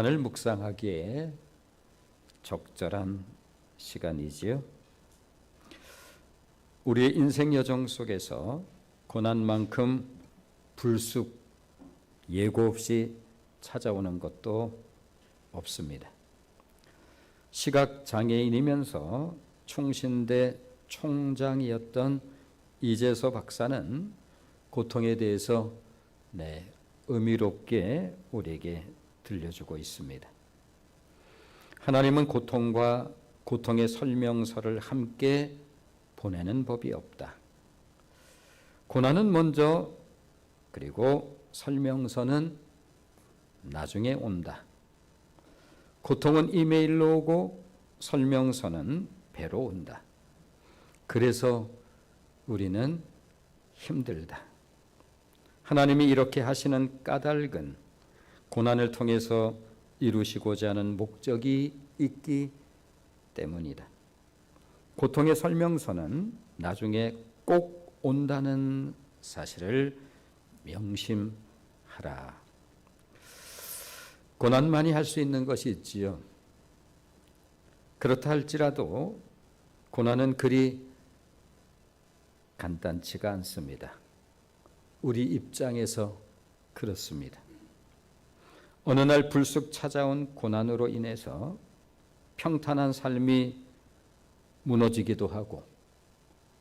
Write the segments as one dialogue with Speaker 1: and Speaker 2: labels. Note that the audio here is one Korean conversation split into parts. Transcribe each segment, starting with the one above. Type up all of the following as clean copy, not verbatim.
Speaker 1: 을 묵상하기에 적절한 시간이지요. 우리의 인생 여정 속에서 고난만큼 불쑥 예고 없이 찾아오는 것도 없습니다. 시각장애인이면서 충신대 총장이었던 이재서 박사는 고통에 대해서 의미롭게 우리에게 들려주고 있습니다. 하나님은 고통과 고통의 설명서를 함께 보내는 법이 없다. 고난은 먼저, 그리고 설명서는 나중에 온다. 고통은 이메일로 오고 설명서는 배로 온다. 그래서 우리는 힘들다. 하나님이 이렇게 하시는 까닭은 고난을 통해서 이루시고자 하는 목적이 있기 때문이다. 고통의 설명서는 나중에 꼭 온다는 사실을 명심하라. 고난만이 할 수 있는 것이 있지요. 그렇다 할지라도 고난은 그리 간단치가 않습니다. 우리 입장에서 그렇습니다. 어느 날 불쑥 찾아온 고난으로 인해서 평탄한 삶이 무너지기도 하고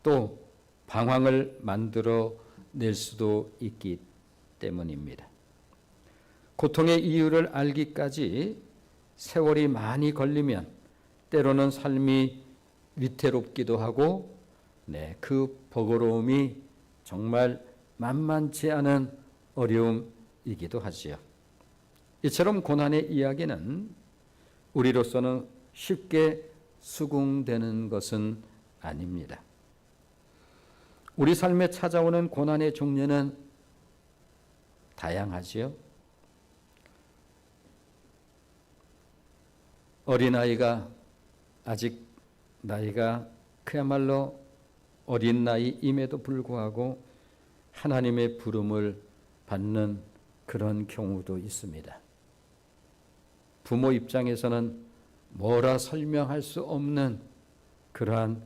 Speaker 1: 또 방황을 만들어 낼 수도 있기 때문입니다. 고통의 이유를 알기까지 세월이 많이 걸리면 때로는 삶이 위태롭기도 하고 그 버거로움이 정말 만만치 않은 어려움이기도 하지요. 이처럼 고난의 이야기는 우리로서는 쉽게 수긍되는 것은 아닙니다. 우리 삶에 찾아오는 고난의 종류는 다양하지요. 어린아이가 아직 나이가 그야말로 어린 나이임에도 불구하고 하나님의 부름을 받는 그런 경우도 있습니다. 부모 입장에서는 뭐라 설명할 수 없는 그러한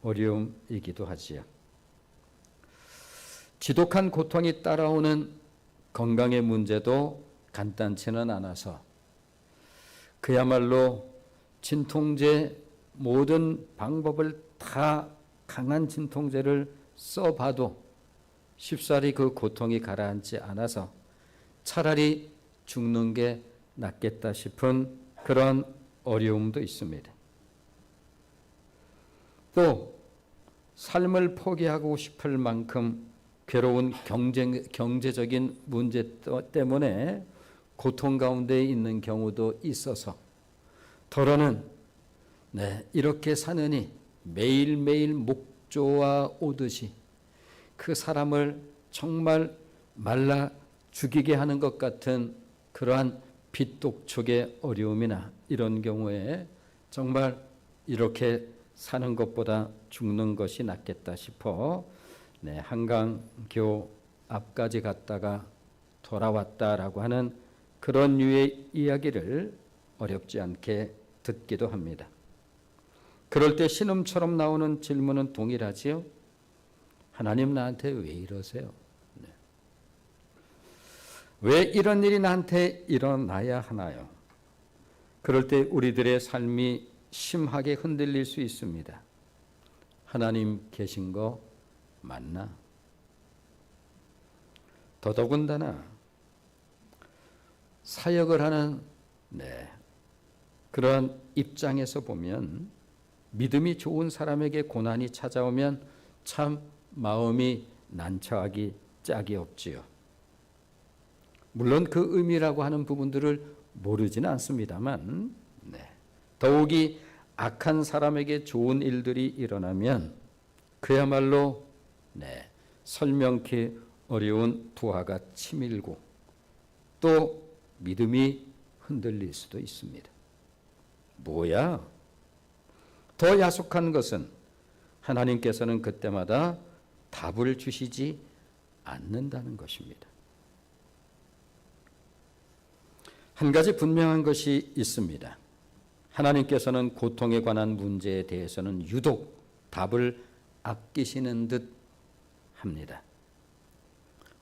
Speaker 1: 어려움이기도 하지요. 지독한 고통이 따라오는 건강의 문제도 간단치는 않아서 그야말로 진통제 모든 방법을 다 강한 진통제를 써봐도 쉽사리 그 고통이 가라앉지 않아서 차라리 죽는 게 낫겠다 싶은 그런 어려움도 있습니다. 또 삶을 포기하고 싶을 만큼 괴로운 경제적인 문제 때문에 고통 가운데 있는 경우도 있어서 더러는 이렇게 사느니 매일매일 목조와 오듯이 그 사람을 정말 말라 죽이게 하는 것 같은 그러한 빚독촉의 어려움이나 이런 경우에 정말 이렇게 사는 것보다 죽는 것이 낫겠다 싶어 한강교 앞까지 갔다가 돌아왔다라고 하는 그런 류의 이야기를 어렵지 않게 듣기도 합니다. 그럴 때 신음처럼 나오는 질문은 동일하지요. 하나님 나한테 왜 이러세요? 왜 이런 일이 나한테 일어나야 하나요? 그럴 때 우리들의 삶이 심하게 흔들릴 수 있습니다. 하나님 계신 거 맞나? 더더군다나 사역을 하는 그런 입장에서 보면 믿음이 좋은 사람에게 고난이 찾아오면 참 마음이 난처하기 짝이 없지요. 물론 그 의미라고 하는 부분들을 모르지는 않습니다만 더욱이 악한 사람에게 좋은 일들이 일어나면 그야말로 설명키 어려운 부하가 치밀고 또 믿음이 흔들릴 수도 있습니다. 뭐야? 더 야속한 것은 하나님께서는 그때마다 답을 주시지 않는다는 것입니다. 한 가지 분명한 것이 있습니다. 하나님께서는 고통에 관한 문제에 대해서는 유독 답을 아끼시는 듯 합니다.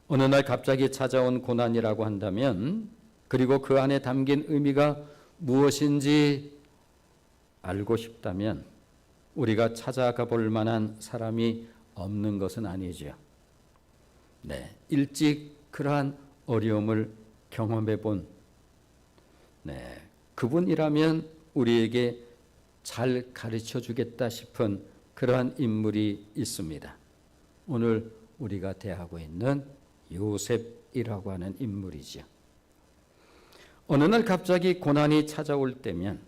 Speaker 1: 어느 날 갑자기 찾아온 고난이라고 한다면, 그리고 그 안에 담긴 의미가 무엇인지 알고 싶다면 우리가 찾아가 볼 만한 사람이 없는 것은 아니죠. 일찍 그러한 어려움을 경험해 본 그분이라면 우리에게 잘 가르쳐 주겠다 싶은 그러한 인물이 있습니다. 오늘 우리가 대하고 있는 요셉이라고 하는 인물이죠. 어느 날 갑자기 고난이 찾아올 때면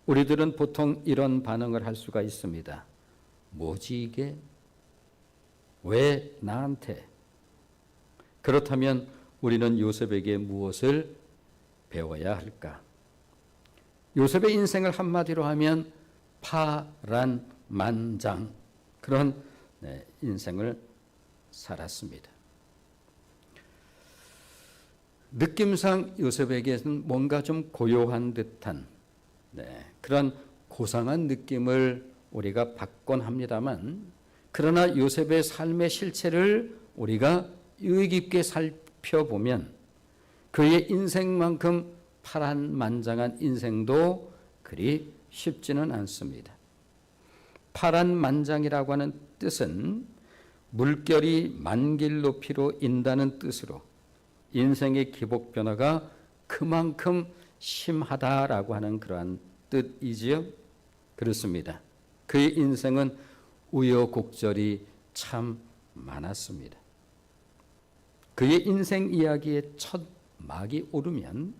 Speaker 1: 우리들은 보통 이런 반응을 할 수가 있습니다. 뭐지 이게? 왜 나한테? 그렇다면 우리는 요셉에게 무엇을 배워야 할까? 요셉의 인생을 한마디로 하면 파란만장, 그런 인생을 살았습니다. 느낌상 요셉에게는 뭔가 좀 고요한 듯한 그런 고상한 느낌을 우리가 받곤 합니다만, 그러나 요셉의 삶의 실체를 우리가 유의 깊게 살펴보면 그의 인생만큼 파란만장한 인생도 그리 쉽지는 않습니다. 파란만장이라고 하는 뜻은 물결이 만길 높이로 인다는 뜻으로 인생의 기복 변화가 그만큼 심하다라고 하는 그러한 뜻이지요. 그렇습니다. 그의 인생은 우여곡절이 참 많았습니다. 그의 인생 이야기의 첫 막이 오르면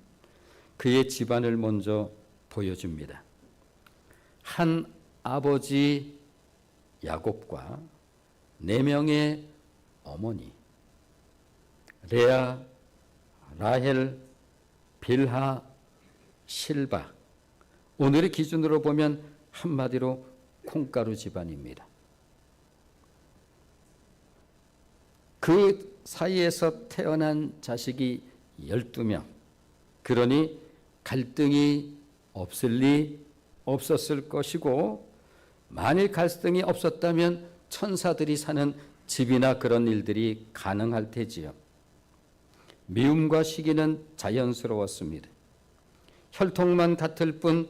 Speaker 1: 그의 집안을 먼저 보여줍니다. 한 아버지 야곱과 4명의 어머니 레아, 라헬, 빌하, 실바, 오늘의 기준으로 보면 한마디로 콩가루 집안입니다. 그 사이에서 태어난 자식이 12명. 그러니 갈등이 없을 리 없었을 것이고, 만일 갈등이 없었다면 천사들이 사는 집이나 그런 일들이 가능할 테지요. 미움과 시기는 자연스러웠습니다. 혈통만 같을 뿐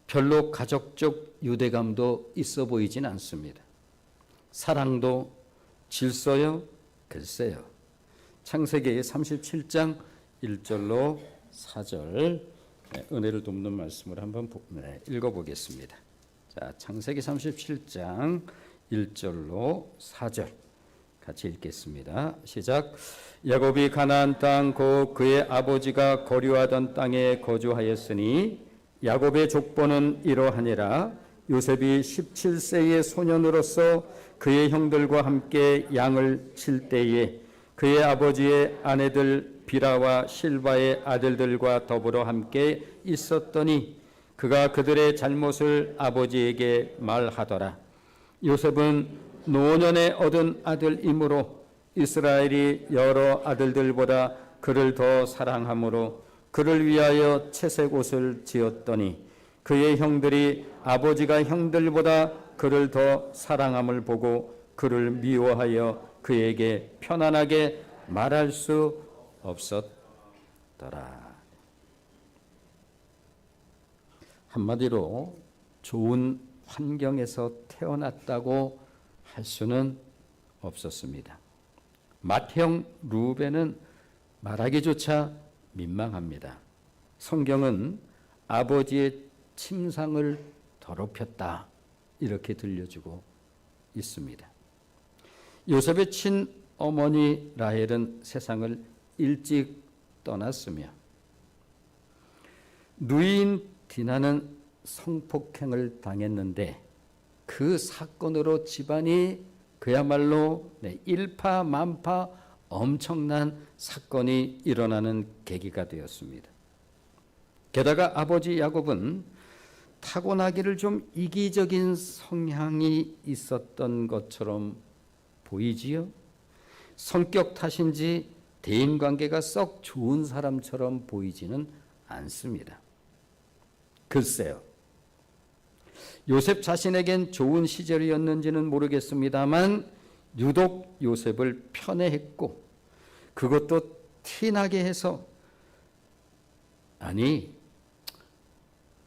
Speaker 1: 별로 가족적 유대감도 있어 보이진 않습니다. 사랑도 질서요? 글쎄요. 창세기 37장 1절로 4절 은혜를 돕는 말씀을 한번 읽어보겠습니다. 자, 창세기 37장 1절로 4절 같이 읽겠습니다. 시작. 야곱이 가나안 땅 곧 그의 아버지가 거류하던 땅에 거주하였으니 야곱의 족보는 이러하니라. 요셉이 17세의 소년으로서 그의 형들과 함께 양을 칠 때에 그의 아버지의 아내들 비라와 실바의 아들들과 더불어 함께 있었더니 그가 그들의 잘못을 아버지에게 말하더라. 요셉은 노년에 얻은 아들이므로 이스라엘이 여러 아들들보다 그를 더 사랑하므로 그를 위하여 채색 옷을 지었더니 그의 형들이 아버지가 형들보다 그를 더 사랑함을 보고 그를 미워하여 그에게 편안하게 말할 수 없었더라. 한마디로 좋은 환경에서 태어났다고 할 수는 없었습니다. 맏형 루벤은 말하기조차 민망합니다. 성경은 아버지의 침상을 더럽혔다 이렇게 들려주고 있습니다. 요셉의 친어머니 라헬은 세상을 일찍 떠났으며 누이인 디나는 성폭행을 당했는데 그 사건으로 집안이 그야말로 일파만파 엄청난 사건이 일어나는 계기가 되었습니다. 게다가 아버지 야곱은 타고나기를 좀 이기적인 성향이 있었던 것처럼 보이지요. 성격 탓인지 대인관계가 썩 좋은 사람처럼 보이지는 않습니다. 글쎄요. 요셉 자신에겐 좋은 시절이었는지는 모르겠습니다만 유독 요셉을 편애했고 그것도 티나게 해서 아니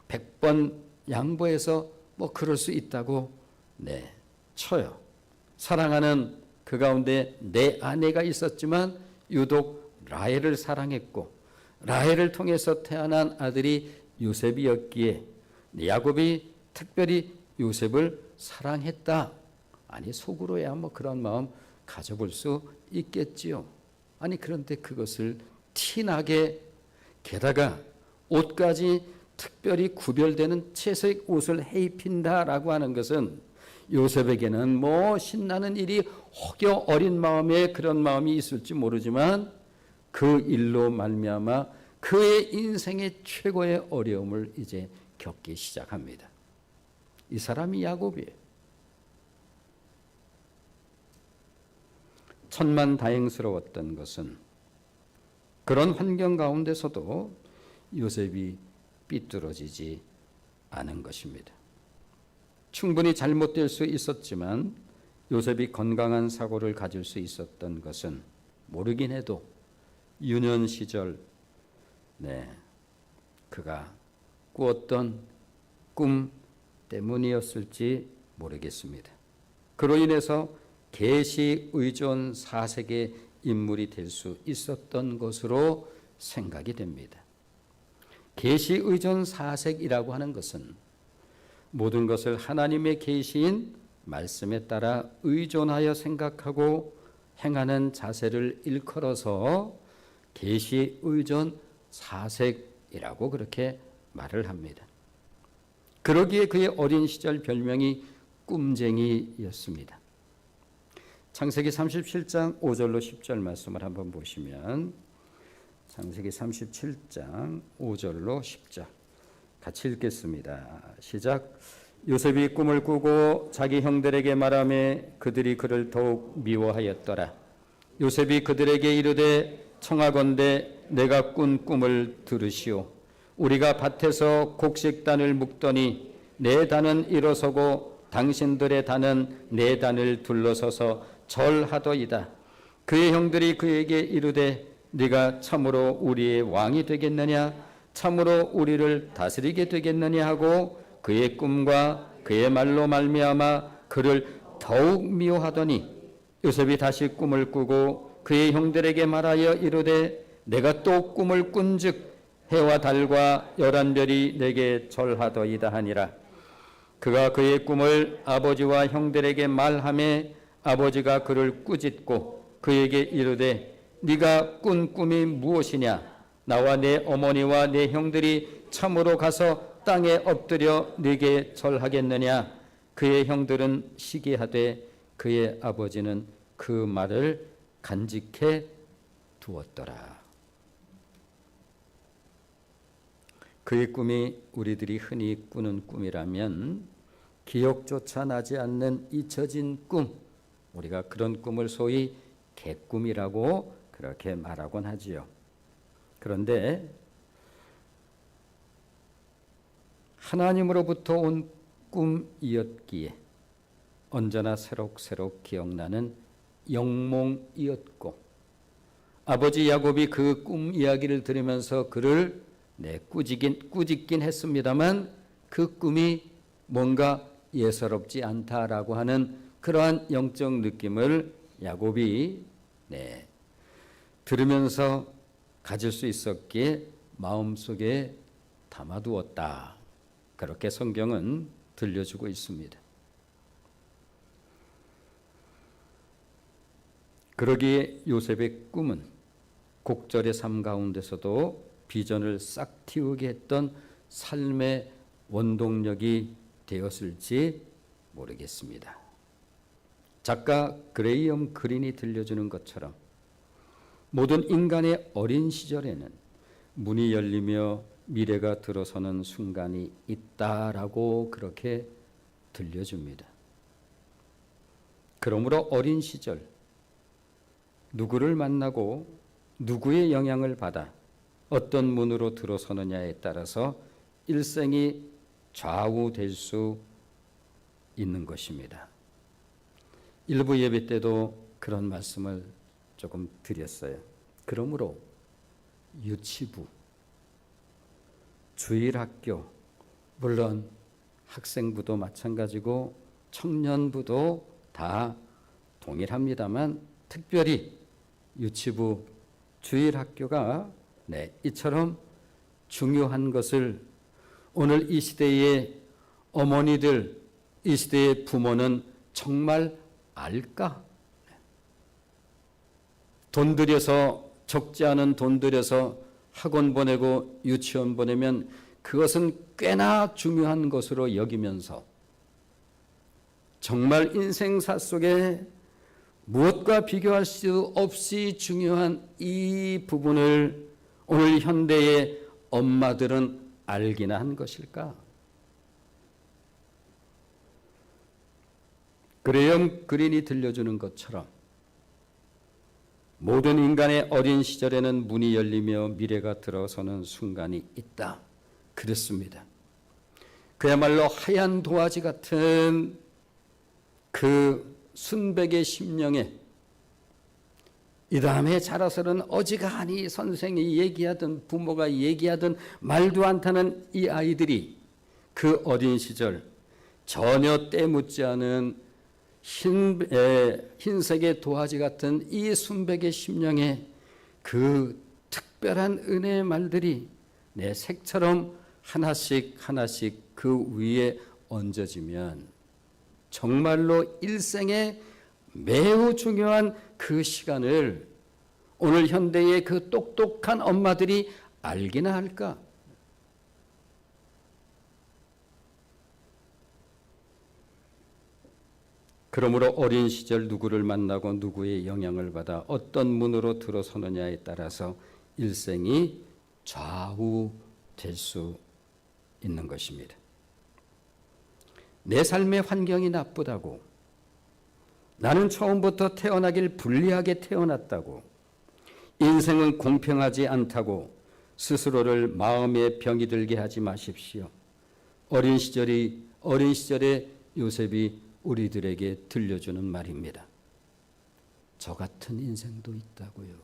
Speaker 1: 100번 양보해서 뭐 그럴 수 있다고 쳐요. 사랑하는 그 가운데 내 아내가 있었지만 유독 라헬을 사랑했고 라헬을 통해서 태어난 아들이 요셉이었기에 야곱이 특별히 요셉을 사랑했다. 아니 속으로야 뭐 그런 마음 가져볼 수 있겠지요. 아니 그런데 그것을 티나게 게다가 옷까지 특별히 구별되는 채색 옷을 해입힌다라고 하는 것은 요셉에게는 뭐 신나는 일이 혹여 어린 마음에 그런 마음이 있을지 모르지만 그 일로 말미암아 그의 인생의 최고의 어려움을 이제 겪기 시작합니다. 이 사람이 야곱이에요. 천만다행스러웠던 것은 그런 환경 가운데서도 요셉이 삐뚤어지지 않은 것입니다. 충분히 잘못될 수 있었지만 요셉이 건강한 사고를 가질 수 있었던 것은 모르긴 해도 유년 시절 그가 꾸었던 꿈 때문이었을지 모르겠습니다. 그로 인해서 계시 의존 사색의 인물이 될 수 있었던 것으로 생각이 됩니다. 계시 의존 사색이라고 하는 것은 모든 것을 하나님의 계시인 말씀에 따라 의존하여 생각하고 행하는 자세를 일컬어서 계시 의존 사색이라고 그렇게 말을 합니다. 그러기에 그의 어린 시절 별명이 꿈쟁이였습니다. 창세기 37장 5절로 10절 말씀을 한번 보시면 창세기 37장 5절로 10절 같이 읽겠습니다. 시작. 요셉이 꿈을 꾸고 자기 형들에게 말하매 그들이 그를 더욱 미워하였더라. 요셉이 그들에게 이르되 청하건대 내가 꾼 꿈을 들으시오. 우리가 밭에서 곡식단을 묶더니 내 단은 일어서고 당신들의 단은 내 단을 둘러서서 절하더이다. 그의 형들이 그에게 이르되 네가 참으로 우리의 왕이 되겠느냐 참으로 우리를 다스리게 되겠느냐 하고 그의 꿈과 그의 말로 말미암아 그를 더욱 미워하더니 요셉이 다시 꿈을 꾸고 그의 형들에게 말하여 이르되 내가 또 꿈을 꾼즉 해와 달과 11별이 내게 절하더이다 하니라. 그가 그의 꿈을 아버지와 형들에게 말하매 아버지가 그를 꾸짖고 그에게 이르되 네가 꾼 꿈이 무엇이냐 나와 내 어머니와 내 형들이 참으로 가서 땅에 엎드려 네게 절하겠느냐. 그의 형들은 시기하되 그의 아버지는 그 말을 간직해 두었더라. 그의 꿈이 우리들이 흔히 꾸는 꿈이라면 기억조차 나지 않는 잊혀진 꿈, 우리가 그런 꿈을 소위 객꿈이라고 그렇게 말하곤 하지요. 그런데 하나님으로부터 온 꿈이었기에 언제나 새록새록 기억나는 영몽이었고 아버지 야곱이 그 꿈 이야기를 들으면서 그를 꾸짖긴 했습니다만 그 꿈이 뭔가 예사롭지 않다라고 하는 그러한 영적 느낌을 야곱이 들으면서 가질 수 있었기에 마음속에 담아두었다. 그렇게 성경은 들려주고 있습니다. 그러기에 요셉의 꿈은 곡절의 삶 가운데서도 비전을 싹 틔우게 했던 삶의 원동력이 되었을지 모르겠습니다. 작가 그레이엄 그린이 들려주는 것처럼 모든 인간의 어린 시절에는 문이 열리며 미래가 들어서는 순간이 있다라고 그렇게 들려줍니다. 그러므로 어린 시절 누구를 만나고 누구의 영향을 받아 어떤 문으로 들어서느냐에 따라서 일생이 좌우될 수 있는 것입니다. 일부 예배 때도 그런 말씀을 조금 드렸어요. 그러므로 유치부, 주일학교, 물론 학생부도 마찬가지고 청년부도 다 동일합니다만 특별히 유치부, 주일학교가 이처럼 중요한 것을 오늘 이 시대의 어머니들, 이 시대의 부모는 정말 알까? 돈 들여서, 적지 않은 돈 들여서 학원 보내고 유치원 보내면 그것은 꽤나 중요한 것으로 여기면서 정말 인생사 속에 무엇과 비교할 수 없이 중요한 이 부분을 오늘 현대의 엄마들은 알기나 한 것일까? 그레엄 그린이 들려주는 것처럼 모든 인간의 어린 시절에는 문이 열리며 미래가 들어서는 순간이 있다. 그렇습니다. 그야말로 하얀 도화지 같은 그 순백의 심령에 이 다음에 자라서는 어지간히 선생이 얘기하든 부모가 얘기하든 말도 않다는 이 아이들이 그 어린 시절 전혀 때묻지 않은 흰색의 도화지 같은 이 순백의 심령에 그 특별한 은혜의 말들이 내 색처럼 하나씩 하나씩 그 위에 얹어지면 정말로 일생에 매우 중요한 그 시간을 오늘 현대의 그 똑똑한 엄마들이 알기나 할까? 그러므로 어린 시절 누구를 만나고 누구의 영향을 받아 어떤 문으로 들어서느냐에 따라서 일생이 좌우될 수 있는 것입니다. 내 삶의 환경이 나쁘다고, 나는 처음부터 태어나길 불리하게 태어났다고, 인생은 공평하지 않다고 스스로를 마음에 병이 들게 하지 마십시오. 어린 시절에 요셉이 우리들에게 들려주는 말입니다. 저 같은 인생도 있다고요.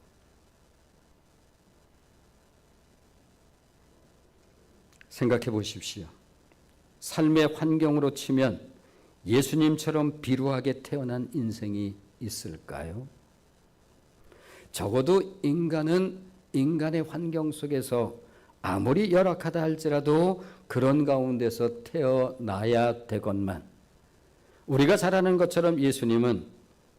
Speaker 1: 생각해 보십시오. 삶의 환경으로 치면 예수님처럼 비루하게 태어난 인생이 있을까요? 적어도 인간은 인간의 환경 속에서 아무리 열악하다 할지라도 그런 가운데서 태어나야 되건만 우리가 잘 아는 것처럼 예수님은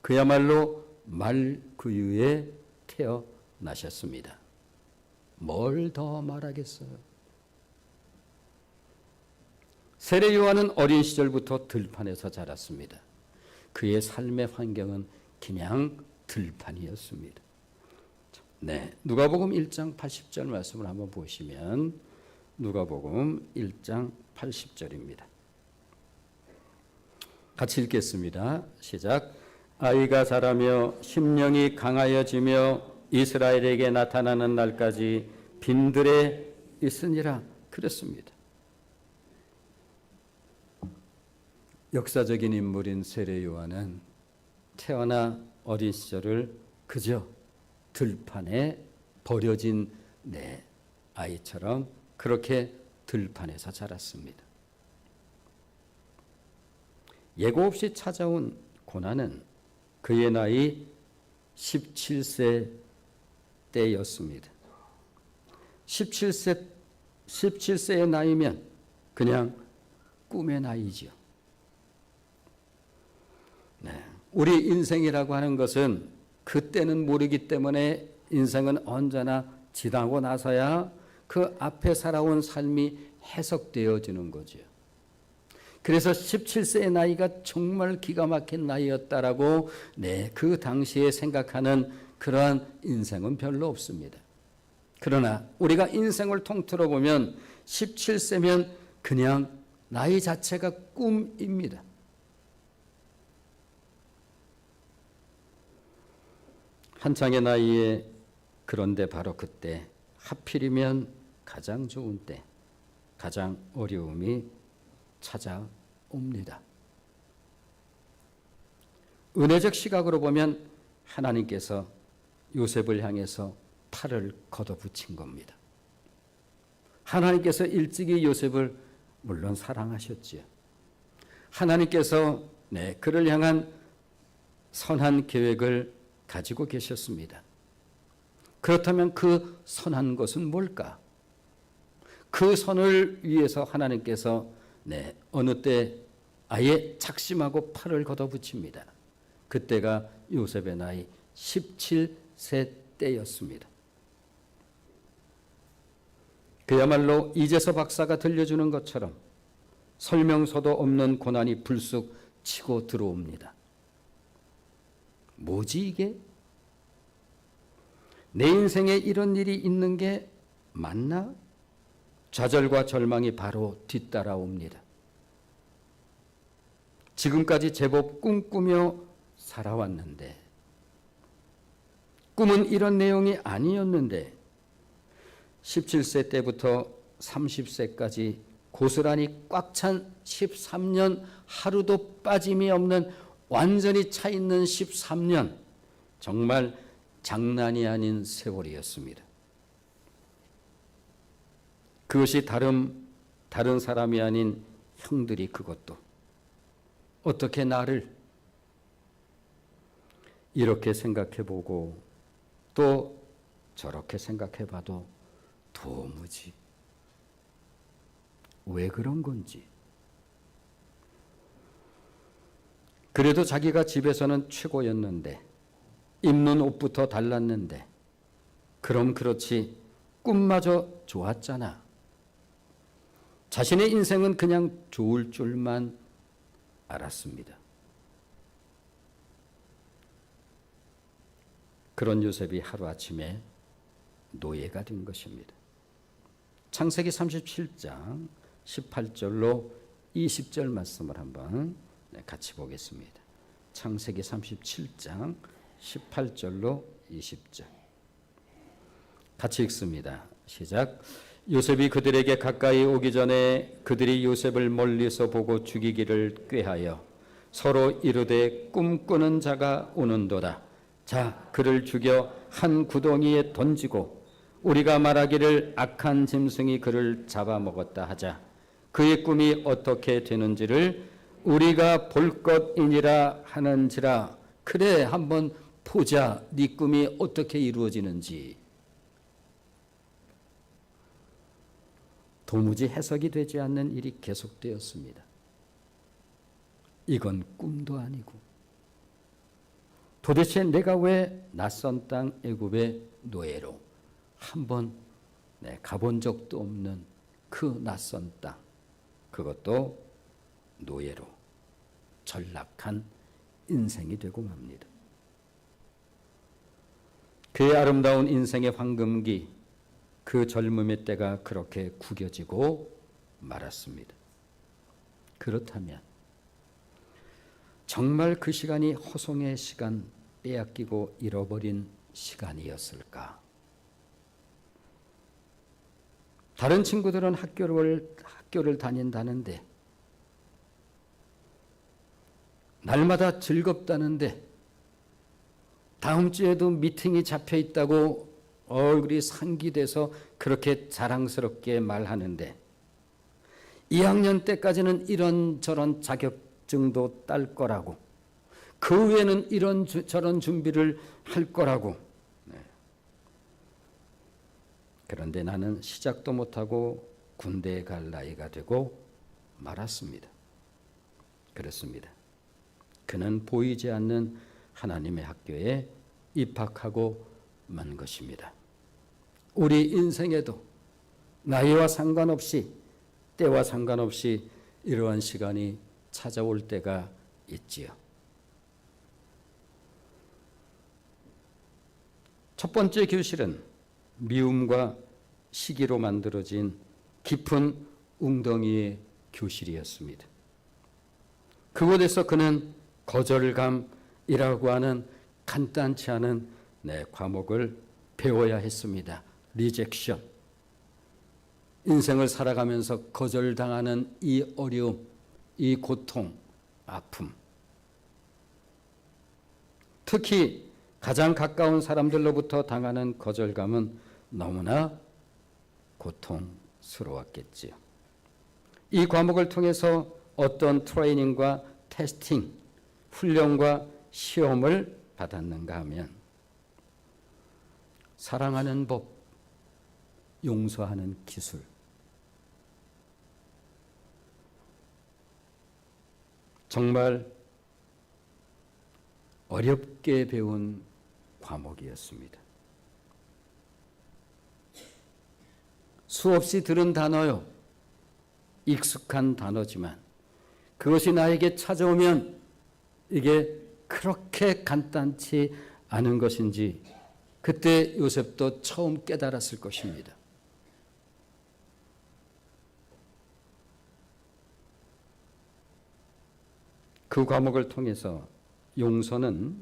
Speaker 1: 그야말로 말구유에 태어나셨습니다. 뭘 더 말하겠어요? 세례 요한은 어린 시절부터 들판에서 자랐습니다. 그의 삶의 환경은 그냥 들판이었습니다. 누가복음 1장 80절 말씀을 한번 보시면 누가복음 1장 80절입니다. 같이 읽겠습니다. 시작. 아이가 자라며 심령이 강하여지며 이스라엘에게 나타나는 날까지 빈들에 있으니라. 그랬습니다. 역사적인 인물인 세례 요한은 태어나 어린 시절을 그저 들판에 버려진 내 아이처럼 그렇게 들판에서 자랐습니다. 예고 없이 찾아온 고난은 그의 나이 17세 때였습니다. 17세의 나이면 그냥 꿈의 나이지요. 우리 인생이라고 하는 것은 그때는 모르기 때문에 인생은 언제나 지나고 나서야 그 앞에 살아온 삶이 해석되어지는 거죠. 그래서 17세의 나이가 정말 기가 막힌 나이였다라고 그 당시에 생각하는 그러한 인생은 별로 없습니다. 그러나 우리가 인생을 통틀어 보면 17세면 그냥 나이 자체가 꿈입니다. 한창의 나이에 그런데 바로 그때 하필이면 가장 좋은 때, 가장 어려움이 찾아옵니다. 은혜적 시각으로 보면 하나님께서 요셉을 향해서 팔을 걷어붙인 겁니다. 하나님께서 일찍이 요셉을 물론 사랑하셨지요. 하나님께서 그를 향한 선한 계획을 가지고 계셨습니다. 그렇다면 그 선한 것은 뭘까? 그 선을 위해서 하나님께서 어느 때 아예 작심하고 팔을 걷어붙입니다. 그때가 요셉의 나이 17세 때였습니다. 그야말로 이재서 박사가 들려주는 것처럼 설명서도 없는 고난이 불쑥 치고 들어옵니다. 뭐지 이게? 내 인생에 이런 일이 있는 게 맞나? 좌절과 절망이 바로 뒤따라옵니다. 지금까지 제법 꿈꾸며 살아왔는데, 꿈은 이런 내용이 아니었는데 17세 때부터 30세까지 고스란히 꽉 찬 13년, 하루도 빠짐이 없는 완전히 차 있는 13년, 정말 장난이 아닌 세월이었습니다. 그것이 다른 사람이 아닌 형들이 그것도 어떻게 나를 이렇게 생각해보고 또 저렇게 생각해봐도 도무지 왜 그런 건지. 그래도 자기가 집에서는 최고였는데, 입는 옷부터 달랐는데, 그럼 그렇지 꿈마저 좋았잖아. 자신의 인생은 그냥 좋을 줄만 알았습니다. 그런 요셉이 하루아침에 노예가 된 것입니다. 창세기 37장 18절로 20절 말씀을 한번 같이 보겠습니다. 창세기 37장 18절로 20절 같이 읽습니다. 시작. 요셉이 그들에게 가까이 오기 전에 그들이 요셉을 멀리서 보고 죽이기를 꾀하여 서로 이르되 꿈꾸는 자가 오는도다. 자, 그를 죽여 한 구덩이에 던지고 우리가 말하기를 악한 짐승이 그를 잡아먹었다 하자. 그의 꿈이 어떻게 되는지를 우리가 볼 것이니라 하는지라. 그래, 한번 보자. 네 꿈이 어떻게 이루어지는지. 도무지 해석이 되지 않는 일이 계속되었습니다. 이건 꿈도 아니고 도대체 내가 왜 낯선 땅 애굽의 노예로 한번 가본 적도 없는 그 낯선 땅, 그것도 노예로 전락한 인생이 되고 맙니다. 그의 아름다운 인생의 황금기, 그 젊음의 때가 그렇게 구겨지고 말았습니다. 그렇다면 정말 그 시간이 허송의 시간, 빼앗기고 잃어버린 시간이었을까? 다른 친구들은 학교를 다닌다는데, 날마다 즐겁다는데, 다음 주에도 미팅이 잡혀 있다고 얼굴이 상기돼서 그렇게 자랑스럽게 말하는데, 2학년 때까지는 이런저런 자격증도 딸 거라고, 그 후에는 이런저런 준비를 할 거라고. 그런데 나는 시작도 못하고 군대에 갈 나이가 되고 말았습니다. 그렇습니다. 그는 보이지 않는 하나님의 학교에 입학하고 만 것입니다. 우리 인생에도 나이와 상관없이, 때와 상관없이 이러한 시간이 찾아올 때가 있지요. 첫 번째 교실은 미움과 시기로 만들어진 깊은 웅덩이의 교실이었습니다. 그곳에서 그는 거절감이라고 하는 간단치 않은 과목을 배워야 했습니다. 리젝션, 인생을 살아가면서 거절당하는 이 어려움, 이 고통, 아픔. 특히 가장 가까운 사람들로부터 당하는 거절감은 너무나 고통스러웠겠지요. 이 과목을 통해서 어떤 트레이닝과 테스팅, 훈련과 시험을 받았는가 하면 사랑하는 법, 용서하는 기술, 정말 어렵게 배운 과목이었습니다. 수없이 들은 단어요. 익숙한 단어지만 그것이 나에게 찾아오면 이게 그렇게 간단치 않은 것인지 그때 요셉도 처음 깨달았을 것입니다. 그 과목을 통해서 용서는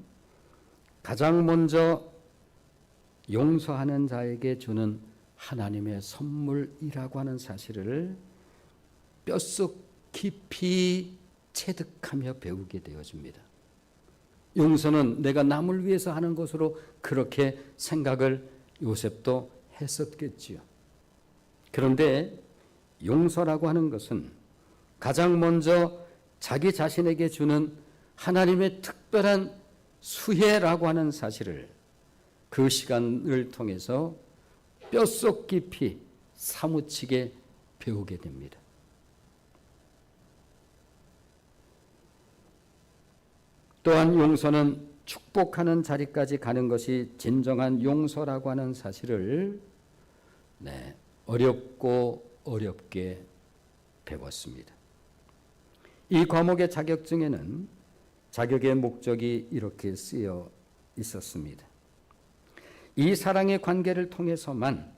Speaker 1: 가장 먼저 용서하는 자에게 주는 하나님의 선물이라고 하는 사실을 뼛속 깊이 체득하며 배우게 되어집니다. 용서는 내가 남을 위해서 하는 것으로 그렇게 생각을 요셉도 했었겠지요. 그런데 용서라고 하는 것은 가장 먼저 자기 자신에게 주는 하나님의 특별한 수혜라고 하는 사실을 그 시간을 통해서 뼛속 깊이 사무치게 배우게 됩니다. 또한 용서는 축복하는 자리까지 가는 것이 진정한 용서라고 하는 사실을 어렵게 배웠습니다. 이 과목의 자격증에는 자격의 목적이 이렇게 쓰여 있었습니다. 이 사랑의 관계를 통해서만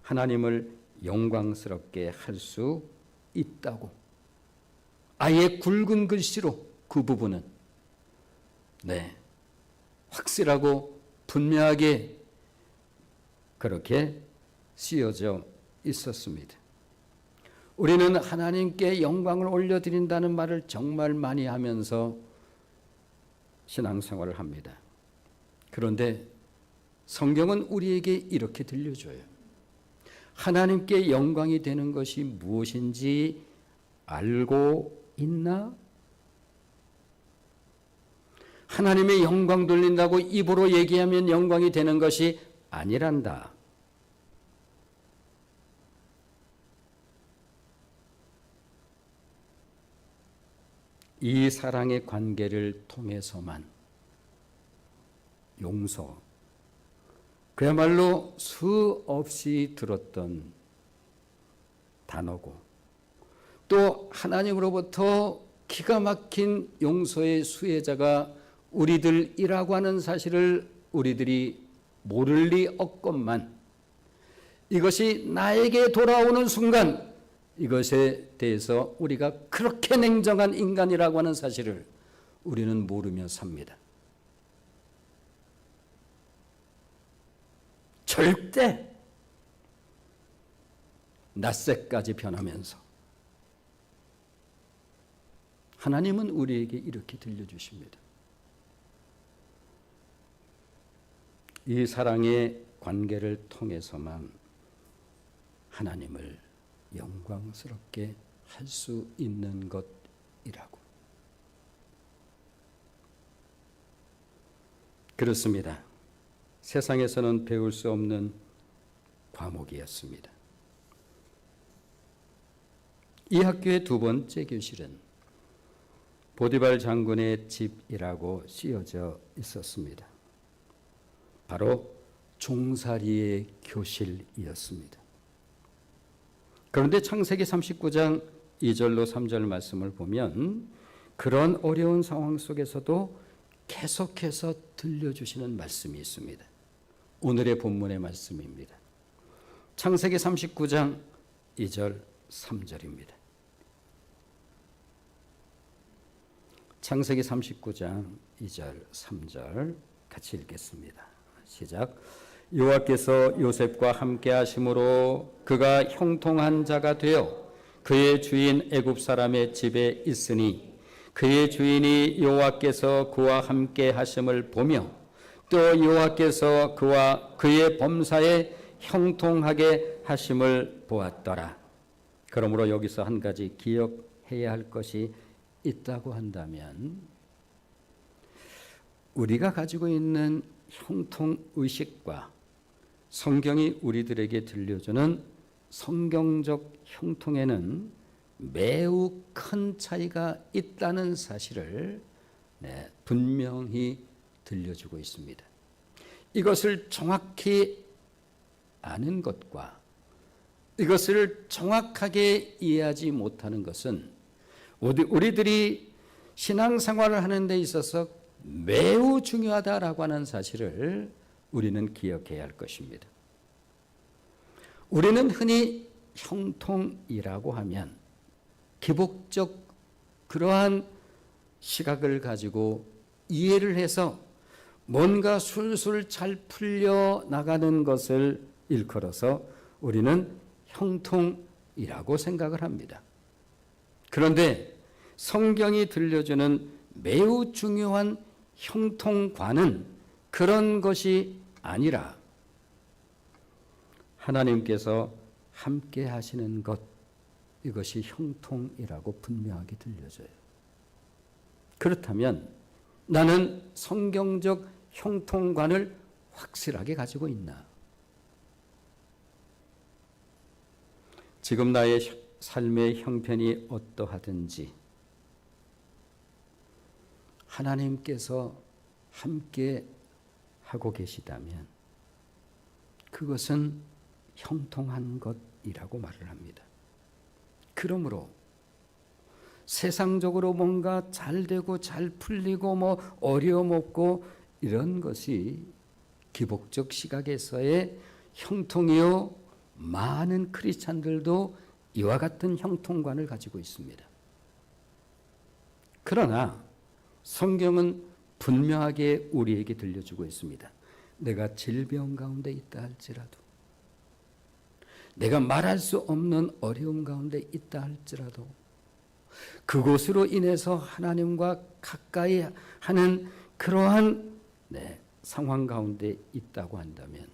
Speaker 1: 하나님을 영광스럽게 할 수 있다고. 아예 굵은 글씨로 그 부분은 확실하고 분명하게 그렇게 쓰여져 있었습니다. 우리는 하나님께 영광을 올려드린다는 말을 정말 많이 하면서 신앙생활을 합니다. 그런데 성경은 우리에게 이렇게 들려줘요. 하나님께 영광이 되는 것이 무엇인지 알고 있나? 하나님의 영광 돌린다고 입으로 얘기하면 영광이 되는 것이 아니란다. 이 사랑의 관계를 통해서만 용서, 그야말로 수없이 들었던 단어고 또 하나님으로부터 기가 막힌 용서의 수혜자가 우리들이라고 하는 사실을 우리들이 모를 리 없건만 이것이 나에게 돌아오는 순간 이것에 대해서 우리가 그렇게 냉정한 인간이라고 하는 사실을 우리는 모르며 삽니다. 절대 낯새까지 변하면서 하나님은 우리에게 이렇게 들려주십니다. 이 사랑의 관계를 통해서만 하나님을 영광스럽게 할 수 있는 것이라고. 그렇습니다. 세상에서는 배울 수 없는 과목이었습니다. 이 학교의 두 번째 교실은 보디발 장군의 집이라고 쓰여져 있었습니다. 바로 종살이의 교실이었습니다. 그런데 창세기 39장 2절로 3절 말씀을 보면 그런 어려운 상황 속에서도 계속해서 들려주시는 말씀이 있습니다. 오늘의 본문의 말씀입니다. 창세기 39장 2절 3절입니다. 창세기 39장 2절 3절 같이 읽겠습니다. 시작. 여호와께서 요셉과 함께 하심으로 그가 형통한 자가 되어 그의 주인 애굽 사람의 집에 있으니 그의 주인이 여호와께서 그와 함께 하심을 보며 또 여호와께서 그와 그의 범사에 형통하게 하심을 보았더라. 그러므로 여기서 한 가지 기억해야 할 것이 있다고 한다면 우리가 가지고 있는 형통의식과 성경이 우리들에게 들려주는 성경적 형통에는 매우 큰 차이가 있다는 사실을 분명히 들려주고 있습니다. 이것을 정확히 아는 것과 이것을 정확하게 이해하지 못하는 것은 우리들이 신앙생활을 하는 데 있어서 매우 중요하다라고 하는 사실을 우리는 기억해야 할 것입니다. 우리는 흔히 형통이라고 하면 기복적 그러한 시각을 가지고 이해를 해서 뭔가 술술 잘 풀려나가는 것을 일컬어서 우리는 형통이라고 생각을 합니다. 그런데 성경이 들려주는 매우 중요한 형통과는 그런 것이 아니라 하나님께서 함께 하시는 것, 이것이 형통이라고 분명하게 들려져요. 그렇다면 나는 성경적 형통관을 확실하게 가지고 있나? 지금 나의 삶의 형편이 어떠하든지 하나님께서 함께 하고 계시다면 그것은 형통한 것이라고 말을 합니다. 그러므로 세상적으로 뭔가 잘 되고 잘 풀리고 어려움 없고 이런 것이 기복적 시각에서의 형통이요, 많은 크리스찬들도 이와 같은 형통관을 가지고 있습니다. 그러나 성경은 분명하게 우리에게 들려주고 있습니다. 내가 질병 가운데 있다 할지라도, 내가 말할 수 없는 어려움 가운데 있다 할지라도, 그곳으로 인해서 하나님과 가까이 하는 그러한 상황 가운데 있다고 한다면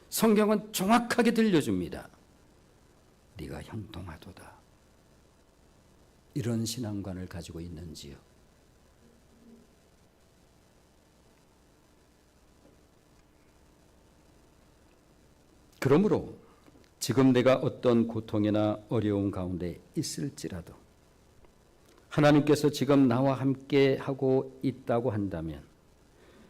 Speaker 1: 성경은 정확하게 들려줍니다. 네가 형통하도다. 이런 신앙관을 가지고 있는지요? 그러므로 지금 내가 어떤 고통이나 어려움 가운데 있을지라도 하나님께서 지금 나와 함께 하고 있다고 한다면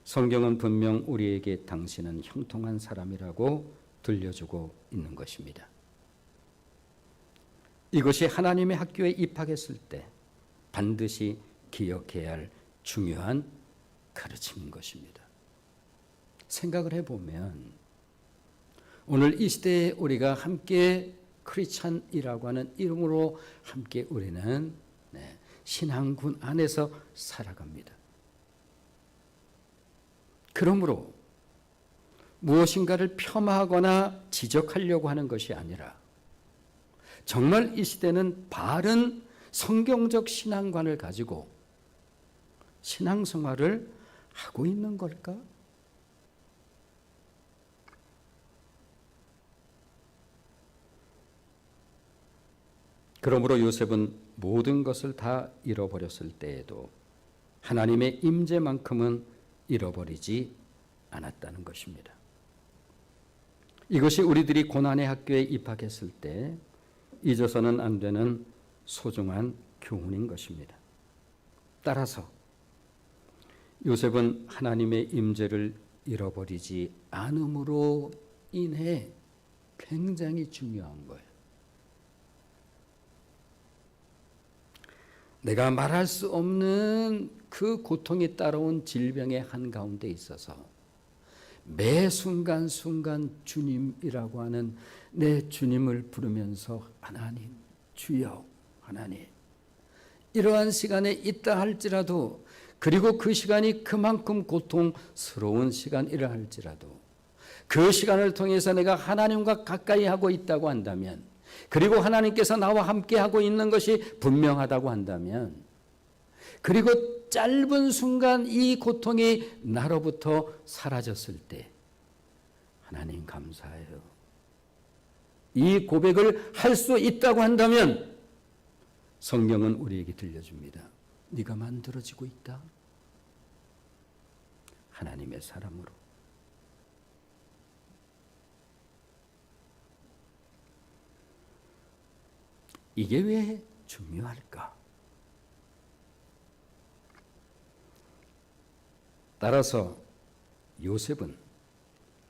Speaker 1: 성경은 분명 우리에게 당신은 형통한 사람이라고 들려주고 있는 것입니다. 이것이 하나님의 학교에 입학했을 때 반드시 기억해야 할 중요한 가르침인 것입니다. 생각을 해보면 오늘 이 시대에 우리가 함께 크리스찬이라고 하는 이름으로 함께 우리는 신앙군 안에서 살아갑니다. 그러므로 무엇인가를 폄하하거나 지적하려고 하는 것이 아니라 정말 이 시대는 바른 성경적 신앙관을 가지고 신앙생활을 하고 있는 걸까? 그러므로 요셉은 모든 것을 다 잃어버렸을 때에도 하나님의 임재만큼은 잃어버리지 않았다는 것입니다. 이것이 우리들이 고난의 학교에 입학했을 때 잊어서는 안 되는 소중한 교훈인 것입니다. 따라서 요셉은 하나님의 임재를 잃어버리지 않음으로 인해 굉장히 중요한 거예요. 내가 말할 수 없는 그 고통이 따라온 질병의 한가운데 있어서 매 순간순간 주님이라고 하는 내 주님을 부르면서 하나님, 주여, 하나님, 이러한 시간에 있다 할지라도, 그리고 그 시간이 그만큼 고통스러운 시간이라 할지라도, 그 시간을 통해서 내가 하나님과 가까이 하고 있다고 한다면, 그리고 하나님께서 나와 함께 하고 있는 것이 분명하다고 한다면, 그리고 짧은 순간 이 고통이 나로부터 사라졌을 때 하나님 감사해요. 이 고백을 할 수 있다고 한다면 성경은 우리에게 들려줍니다. 네가 만들어지고 있다. 하나님의 사람으로. 이게 왜 중요할까? 따라서 요셉은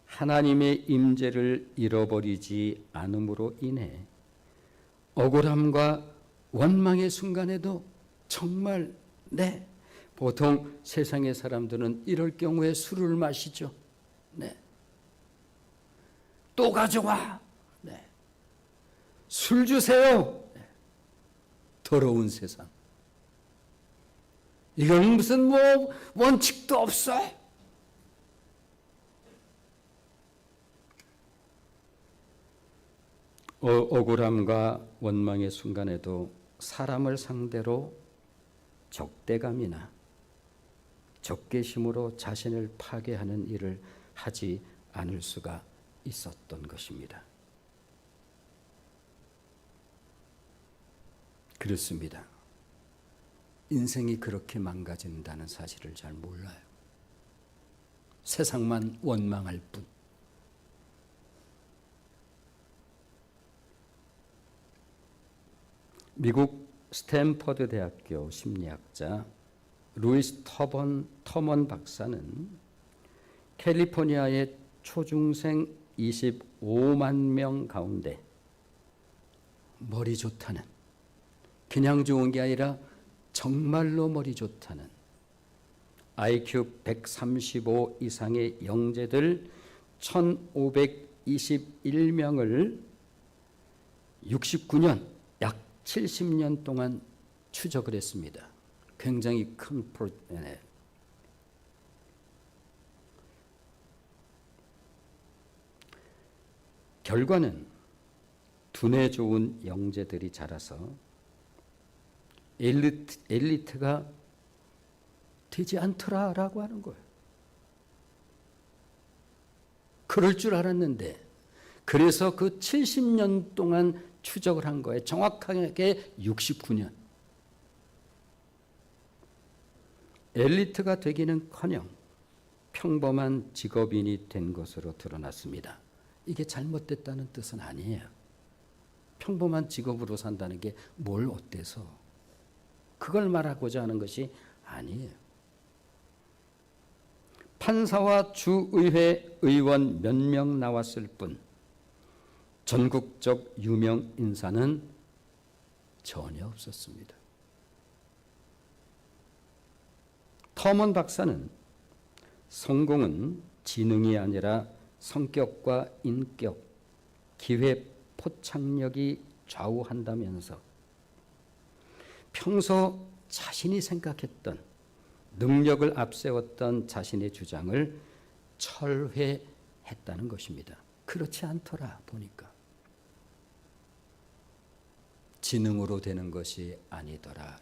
Speaker 1: 하나님의 임재를 잃어버리지 않음으로 인해 억울함과 원망의 순간에도 정말 보통 세상의 사람들은 이럴 경우에 술을 마시죠. 또 가져와. 술 주세요. 더러운 세상. 이건 무슨 원칙도 없어. 억울함과 원망의 순간에도 사람을 상대로 적대감이나 적개심으로 자신을 파괴하는 일을 하지 않을 수가 있었던 것입니다. 그렇습니다. 인생이 그렇게 망가진다는 사실을 잘 몰라요. 세상만 원망할 뿐. 미국 스탠퍼드 대학교 심리학자 루이스 터먼 박사는 캘리포니아의 초중생 25만 명 가운데 머리 좋다는, 그냥 좋은 게 아니라 정말로 머리 좋다는 IQ 135 이상의 영재들 1521명을 69년, 약 70년 동안 추적을 했습니다. 굉장히 큰 프로젝트. 결과는 두뇌 좋은 영재들이 자라서 엘리트가 되지 않더라라고 하는 거예요. 그럴 줄 알았는데, 그래서 그 70년 동안 추적을 한 거예요. 정확하게 69년. 엘리트가 되기는커녕 평범한 직업인이 된 것으로 드러났습니다. 이게 잘못됐다는 뜻은 아니에요. 평범한 직업으로 산다는 게 뭘 어때서, 그걸 말하고자 하는 것이 아니에요. 판사와 주의회 의원 몇 명 나왔을 뿐 전국적 유명 인사는 전혀 없었습니다. 터먼 박사는 성공은 지능이 아니라 성격과 인격, 기회 포착력이 좌우한다면서 평소 자신이 생각했던, 능력을 앞세웠던 자신의 주장을 철회했다는 것입니다. 그렇지 않더라 보니까. 지능으로 되는 것이 아니더라.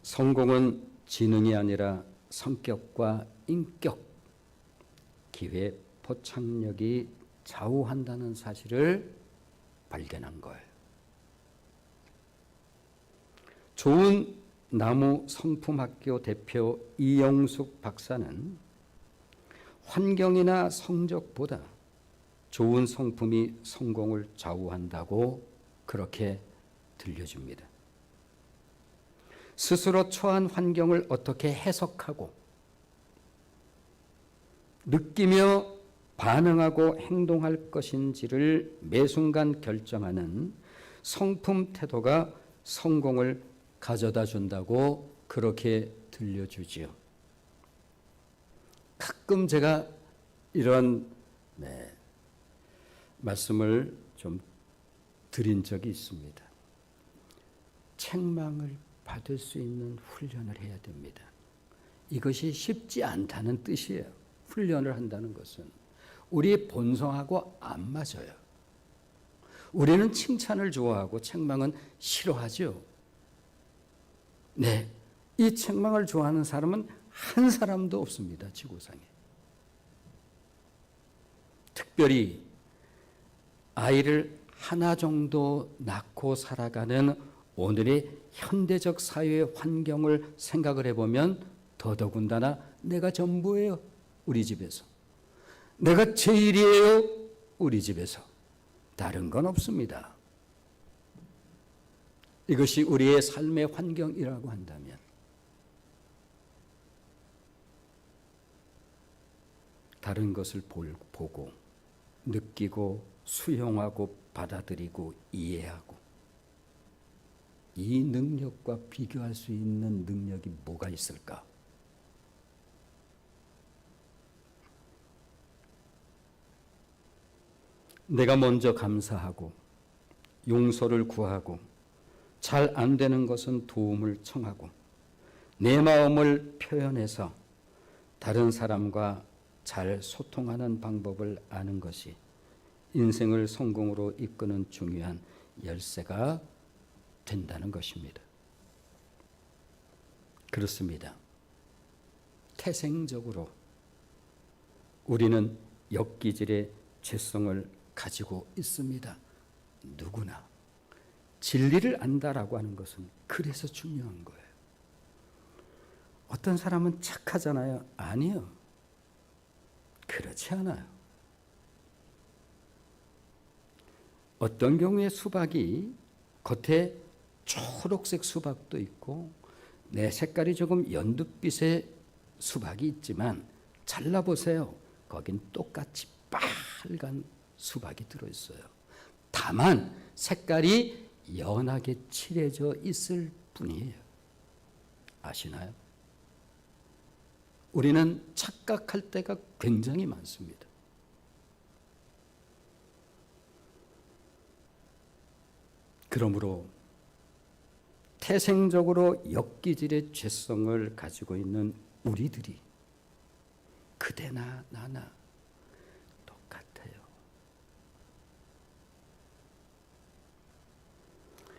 Speaker 1: 성공은 지능이 아니라 성격과 인격, 기회 포착력이 좌우한다는 사실을 발견한 거예요. 좋은 나무 성품학교 대표 이영숙 박사는 환경이나 성적보다 좋은 성품이 성공을 좌우한다고 그렇게 들려줍니다. 스스로 처한 환경을 어떻게 해석하고 느끼며 반응하고 행동할 것인지를 매 순간 결정하는 성품 태도가 성공을 가져다 준다고 그렇게 들려주지요. 가끔 제가 이런 말씀을 좀 드린 적이 있습니다. 책망을 받을 수 있는 훈련을 해야 됩니다. 이것이 쉽지 않다는 뜻이에요. 훈련을 한다는 것은 우리의 본성하고 안 맞아요. 우리는 칭찬을 좋아하고 책망은 싫어하죠. 네, 이 책망을 좋아하는 사람은 한 사람도 없습니다, 지구상에. 특별히 아이를 하나 정도 낳고 살아가는 오늘의 현대적 사회의 환경을 생각을 해보면 더더군다나 내가 전부예요, 우리 집에서. 내가 제일이에요, 우리 집에서. 다른 건 없습니다. 이것이 우리의 삶의 환경이라고 한다면 다른 것을 보고 느끼고 수용하고 받아들이고 이해하고 이 능력과 비교할 수 있는 능력이 뭐가 있을까? 내가 먼저 감사하고 용서를 구하고 잘 안 되는 것은 도움을 청하고 내 마음을 표현해서 다른 사람과 잘 소통하는 방법을 아는 것이 인생을 성공으로 이끄는 중요한 열쇠가 된다는 것입니다. 그렇습니다. 태생적으로 우리는 엽기질의 죄성을 가지고 있습니다. 누구나. 진리를 안다라고 하는 것은 그래서 중요한 거예요. 어떤 사람은 착하잖아요. 아니요. 그렇지 않아요. 어떤 경우에 수박이 겉에 초록색 수박도 있고 내 색깔이 조금 연두빛의 수박이 있지만 잘라보세요. 거긴 똑같이 빨간 수박이 들어있어요. 다만 색깔이 연하게 칠해져 있을 뿐이에요. 아시나요? 우리는 착각할 때가 굉장히 많습니다. 그러므로 태생적으로 엽기질의 죄성을 가지고 있는 우리들이 그대나 나나 똑같아요.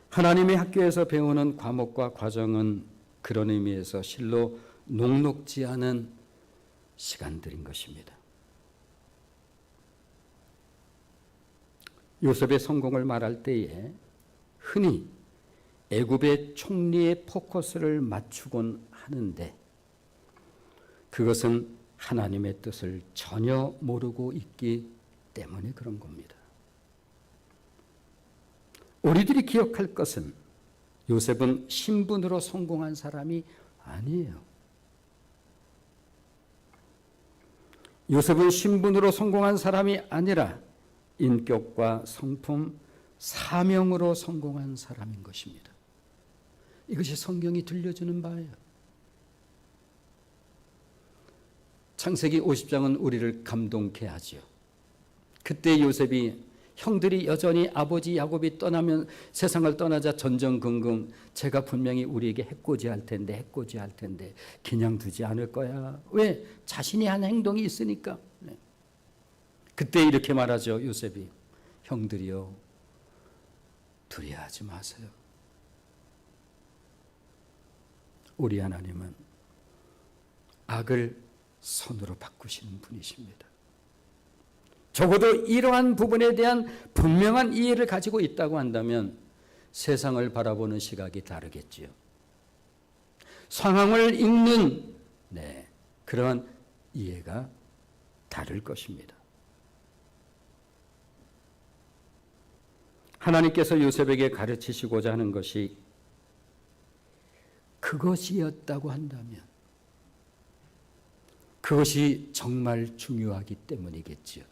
Speaker 1: 하나님의 학교에서 배우는 과목과 과정은 그런 의미에서 실로 녹록지 않은 시간들인 것입니다. 요셉의 성공을 말할 때에 흔히 애굽의 총리의 포커스를 맞추곤 하는데 그것은 하나님의 뜻을 전혀 모르고 있기 때문에 그런 겁니다. 우리들이 기억할 것은 요셉은 신분으로 성공한 사람이 아니에요. 요셉은 신분으로 성공한 사람이 아니라 인격과 성품, 사명으로 성공한 사람인 것입니다. 이것이 성경이 들려주는 바예요. 창세기 50장은 우리를 감동케 하지요. 그때 요셉이 형들이 여전히 아버지 야곱이 떠나면 세상을 떠나자 전전긍긍 제가 분명히 우리에게 해코지할 텐데 그냥 두지 않을 거야. 왜? 자신이 한 행동이 있으니까. 네. 그때 이렇게 말하죠. 요셉이 형들이요 두려워하지 마세요. 우리 하나님은 악을 선으로 바꾸시는 분이십니다. 적어도 이러한 부분에 대한 분명한 이해를 가지고 있다고 한다면 세상을 바라보는 시각이 다르겠지요. 상황을 읽는 그러한 이해가 다를 것입니다. 하나님께서 요셉에게 가르치시고자 하는 것이 그것이었다고 한다면 그것이 정말 중요하기 때문이겠지요.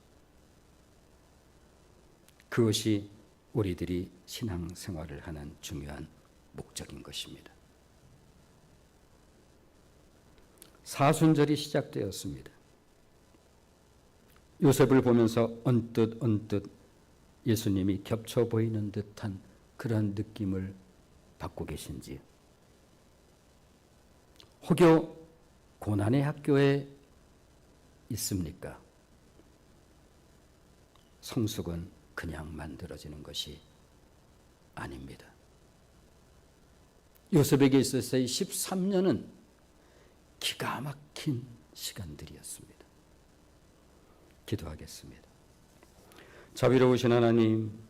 Speaker 1: 그것이 우리들이 신앙생활을 하는 중요한 목적인 것입니다. 사순절이 시작되었습니다. 요셉을 보면서 언뜻 예수님이 겹쳐 보이는 듯한 그런 느낌을 받고 계신지요? 혹여 고난의 학교에 있습니까? 성숙은 그냥 만들어지는 것이 아닙니다. 요셉에게 있어서의 13년은 기가 막힌 시간들이었습니다. 기도하겠습니다. 자비로우신 하나님,